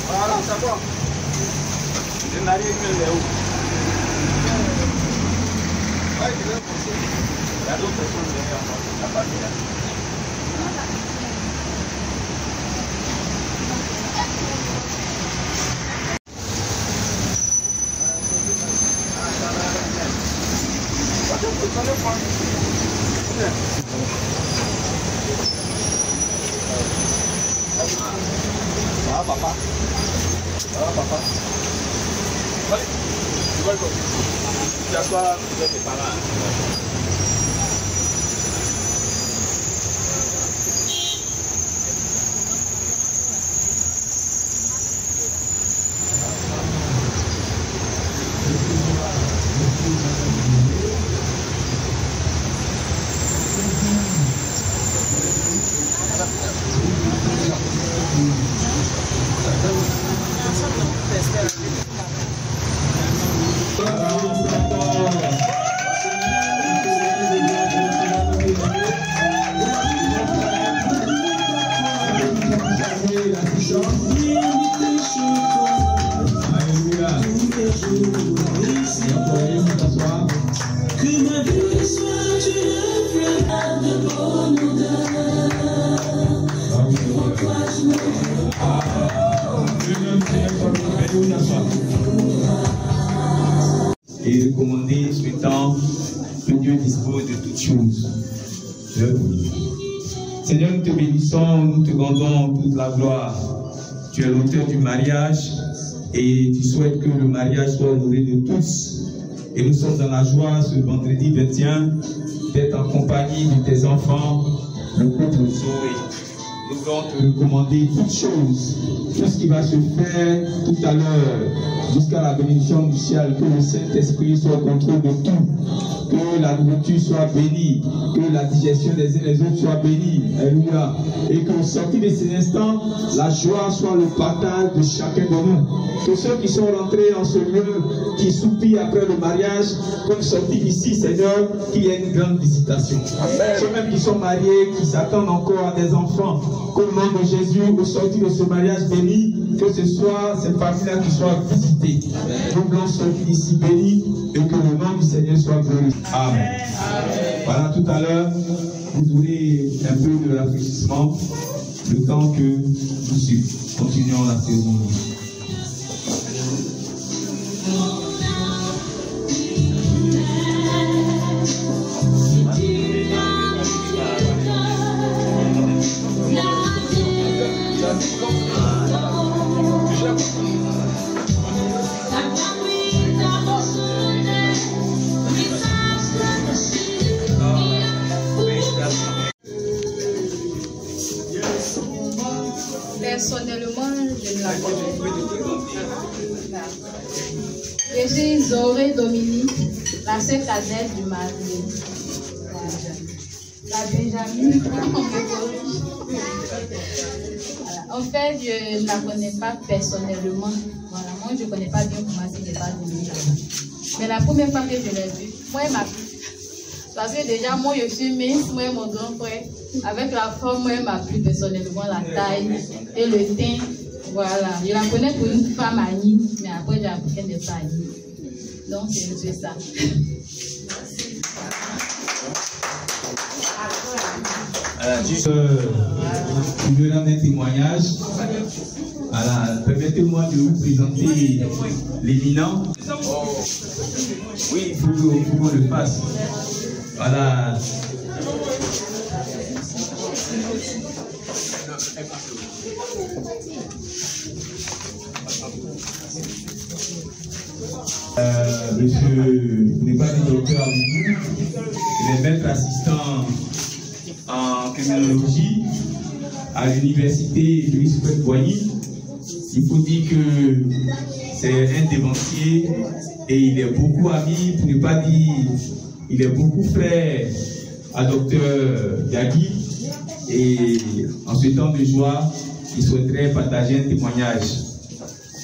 Voilà, ça va. Je n'arrive que les hauts. Il y a d'autres personnes derrière moi. Il n'y a pas de là. Ah, papa. Ah, papa. Allez, tu vas le faire. Tu t'assois, vous êtes pas là. Et recommander, souhaitant que Dieu dispose de toutes choses. Seigneur, nous te bénissons, nous te rendons toute la gloire. Tu es l'auteur du mariage et tu souhaites que le mariage soit honoré de tous. Et nous sommes dans la joie ce vendredi 21 d'être en compagnie de tes enfants, le couple Zoé. Nous voulons te recommander toutes choses, tout ce qui va se faire tout à l'heure, jusqu'à la bénédiction du ciel, que le Saint-Esprit soit au contrôle de tout, que la nourriture soit bénie, que la digestion des uns et des autres soit bénie, alléluia, et qu'au sortir de ces instants, la joie soit le partage de chacun de nous. Que ceux qui sont rentrés en ce lieu, qui soupirent après le mariage, comme sortir d'ici, Seigneur, qu'il y ait une grande visitation. Ceux même qui sont mariés, qui s'attendent encore à des enfants, qu'au nom de Jésus, au sortir de ce mariage béni, que ce soit cette famille-là qui soit visitée. Nous voulons sortir d'ici bénis et que le nom du Seigneur soit glorifié. Amen. Voilà, tout à l'heure, vous voulez un peu de rafraîchissement, le temps que nous continuons la cérémonie. Personnellement, je ne la connais pas. Je suis Zoé Dominique, la sœur cadette du mari. La Benjamin, on me corrige. Voilà. En fait, je ne la connais pas personnellement. Voilà. Moi, je ne connais pas bien comment c'est de base de là-bas. Mais la première fois que je l'ai vue, moi, elle m'a plu. Parce que déjà, moi, je suis mince, moi, mon grand frère. Avec la forme, moi, elle m'a plu personnellement, la taille et le teint. Voilà. Je la connais pour une femme Annie, mais après, j'ai appris qu'elle n'est pas Annie. Donc, c'est un peu ça. Juste pour lui rendre un témoignage, voilà, permettez-moi de vous présenter l'éminent. Oui, il faut qu'on le fasse. Voilà. Monsieur n'est pas du docteur avec nous, il est maître assistant en criminologie à l'université de Louis-Boigny. Il faut dire que c'est un dévancier et il est beaucoup ami, pour ne pas dire il est beaucoup frère à docteur Yagi. Et en ce temps de joie, il souhaiterait partager un témoignage.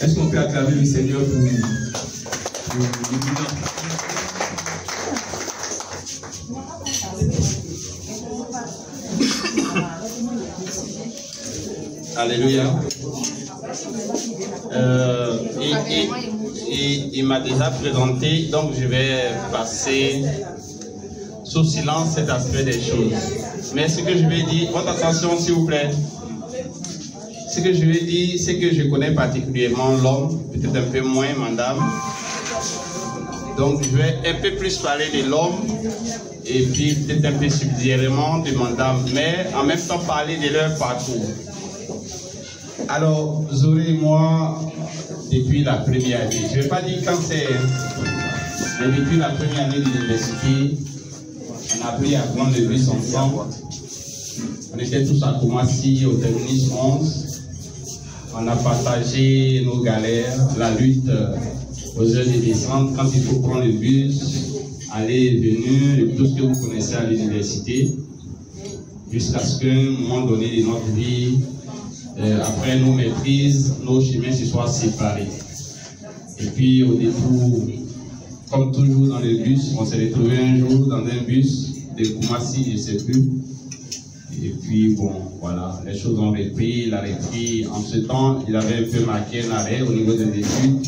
Est-ce qu'on peut acclamer le Seigneur pour nous? Alléluia. Il m'a déjà présenté, donc je vais passer sous silence cet aspect des choses. Mais ce que je vais dire, votre attention s'il vous plaît. Ce que je vais dire, c'est que je connais particulièrement l'homme, peut-être un peu moins madame. Donc je vais un peu plus parler de l'homme et puis peut-être un peu subsidiairement de madame, mais en même temps parler de leur parcours. Alors, Zoré et moi, depuis la première année, je ne vais pas dire quand c'est, mais depuis la première année de l'université, on a appris à prendre le bus ensemble. On était tous à Koumassi, au terminus 11. On a partagé nos galères, la lutte aux heures de descente, quand il faut prendre le bus, aller et venir, et tout ce que vous connaissez à l'université, jusqu'à ce qu'à un moment donné de notre vie, après nos maîtrises, nos chemins se soient séparés. Et puis au détour, comme toujours dans le bus, on s'est retrouvé un jour dans un bus de Koumassi, je ne sais plus. Et puis bon, voilà, les choses ont repris, il a repris. En ce temps, il avait un peu marqué un arrêt au niveau des études.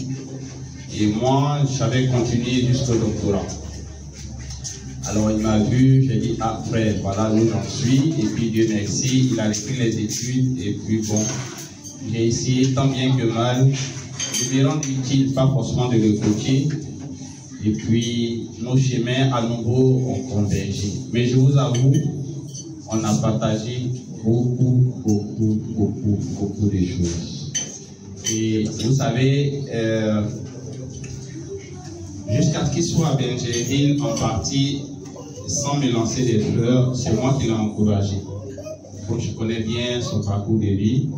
Et moi, j'avais continué jusqu'au doctorat. Alors il m'a vu, j'ai dit, ah frère, voilà où j'en suis. Et puis Dieu merci, il a repris les études. Et puis bon, j'ai essayé tant bien que mal de me rendre utile, pas forcément de le coacher. Et puis nos chemins à nouveau ont convergé. Mais je vous avoue, on a partagé beaucoup de choses. Et vous savez, jusqu'à ce qu'il soit à Benjerville, en partie, sans me lancer des fleurs, c'est moi qui l'ai encouragé. Donc je connais bien son parcours de vie.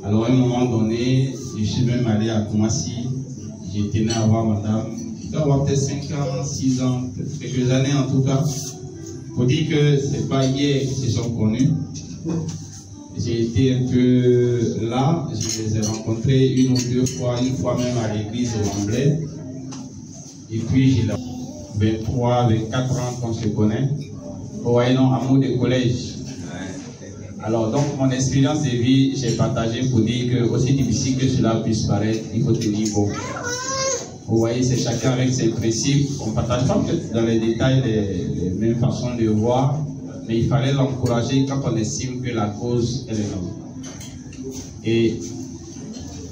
Alors à un moment donné, je suis même allé à Koumassi. J'ai tenu à voir madame, il doit avoir peut-être 5 ans, 6 ans, quelques années en tout cas. Il faut dire que ce n'est pas hier qu'ils se sont connus. J'ai été un peu là, je les ai rencontrés une ou deux fois, une fois même à l'église au Remblai. Et puis j'ai 23, 24 ans qu'on se connaît. Vous voyez, non, amour de collège. Alors donc mon expérience de vie, j'ai partagé pour dire que aussi difficile que cela puisse paraître, il faut tenir bon. Vous voyez, c'est chacun avec ses principes. On ne partage pas peut-être dans les détails les mêmes façons de voir, mais il fallait l'encourager quand on estime que la cause est noble. Et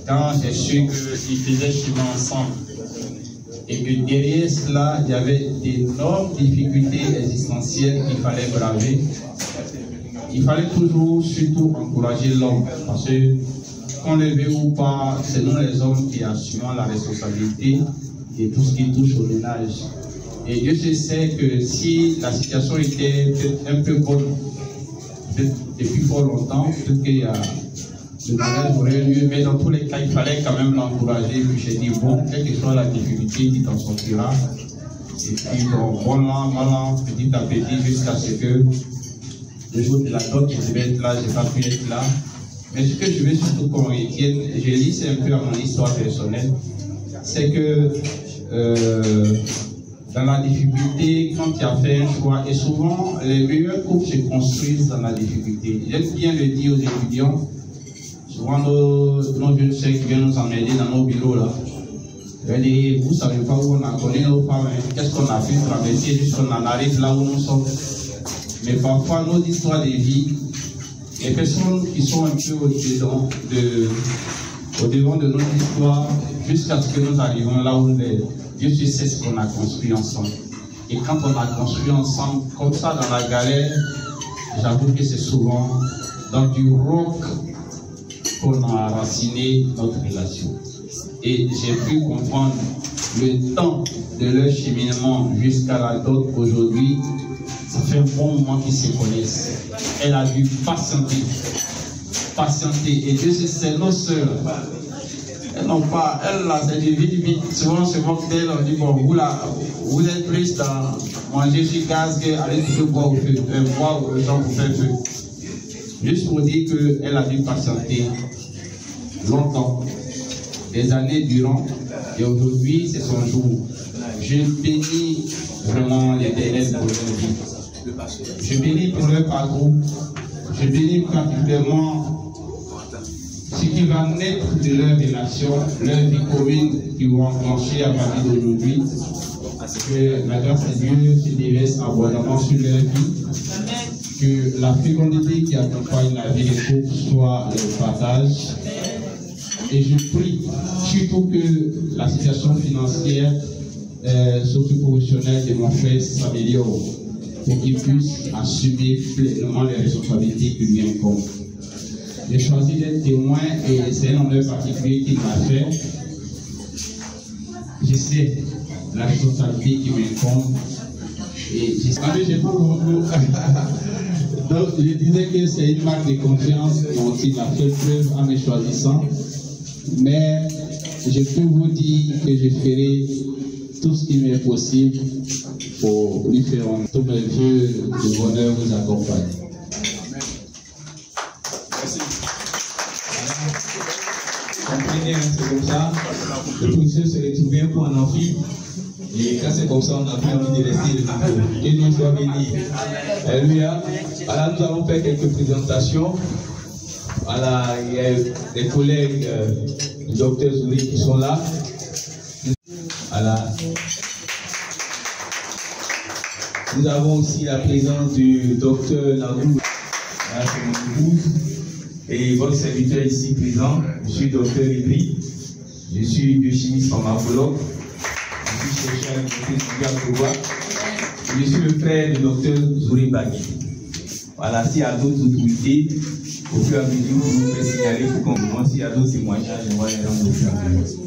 quand j'ai su qu'ils faisaient chemin ensemble, et que derrière cela, il y avait d'énormes difficultés existentielles qu'il fallait braver, il fallait toujours, surtout, encourager l'homme, parce que qu'on le veuille ou pas, c'est nous les hommes qui assumons la responsabilité de tout ce qui touche au ménage. Et Dieu sait que si la situation était un peu bonne, depuis fort longtemps, peut-être qu'il y a le mariage aurait lieu, mais dans tous les cas, il fallait quand même l'encourager. Et puis j'ai dit, bon, quelle que soit la difficulté, tu t'en sortiras. Et puis bon an, petit à petit, jusqu'à ce que le jour de la dot, je devais être là, je n'ai pas pu être là. Mais ce que je veux surtout qu'on retienne, je lis c'est un peu à mon histoire personnelle, c'est que dans la difficulté, quand tu as fait un choix, et souvent les meilleurs couples se construisent dans la difficulté. J'aime bien le dire aux étudiants, souvent nos jeunes sœurs qui viennent nous emmener dans nos bureaux là. Je vais dire, vous ne savez pas où on a connu nos femmes, hein? Qu'est-ce qu'on a fait traverser jusqu'on en arrive là où nous sommes. Mais parfois nos histoires de vie, les personnes qui sont un peu au-devant de notre histoire, jusqu'à ce que nous arrivons là où on est. Dieu sait ce qu'on a construit ensemble. Et quand on a construit ensemble, comme ça dans la galère, j'avoue que c'est souvent dans du roc qu'on a raciné notre relation. Et j'ai pu comprendre le temps de leur cheminement jusqu'à la dot aujourd'hui. Ça fait un bon moment qu'ils se connaissent. Elle a dû patienter. Et Dieu sait, c'est nos sœurs. Elles n'ont pas, elles là, c'est du vite. Souvent on se moque d'elles, on dit, bon, vous là, vous êtes plus dans manger sur gaz que aller tout boire au feu, boire aux gens pour faire feu. Juste pour dire qu'elle a dû patienter longtemps. des années durant. Et aujourd'hui, c'est son jour. Je bénis vraiment l'Éternel pour leur vie. Je bénis pour leur parcours. Je bénis particulièrement ce qui va naître de leur relation, leur vie commune qui vont enclencher à partir d'aujourd'hui. Que la grâce de Dieu se déverse abondamment sur leur vie. Que la fécondité qui accompagne la vie des couples soit le partage. Et je prie surtout que la situation financière socio-professionnelle de mon frère s'améliore pour qu'il puisse assumer pleinement les responsabilités qui lui incombent. J'ai choisi d'être témoin et c'est un honneur particulier qu'il m'a fait. Je sais la responsabilité qui m'incombe et j'ai pas beaucoup. Donc je disais que c'est une marque de confiance dont il a fait preuve en me choisissant, mais je peux vous dire que je ferai tout ce qui m'est possible pour lui faire un tous mes vœux de bonheur vous accompagnent. Merci. Comprenez, c'est comme ça. Le professeur se retrouvait pour un amphi. Et quand c'est comme ça, on n'a plus envie de rester le micro. Et nous soit bénis. Alléluia. Alors, nous allons faire quelques présentations. Voilà, il y a des collègues du docteur Zouri qui sont là. Voilà. Nous avons aussi la présence du docteur Lagou. Là, c'est mon épouse. Et votre serviteur ici présent, je suis docteur Libri. Je suis biochimiste pharmacologue. Je suis chercheur à je suis le frère du docteur Zouri Bagui. Voilà, s'il y a d'autres autorités, au fur et à mesure, vous pouvez signaler pour qu'on me demande s'il y a d'autres témoignages, on va les rendre au fur et à mesure.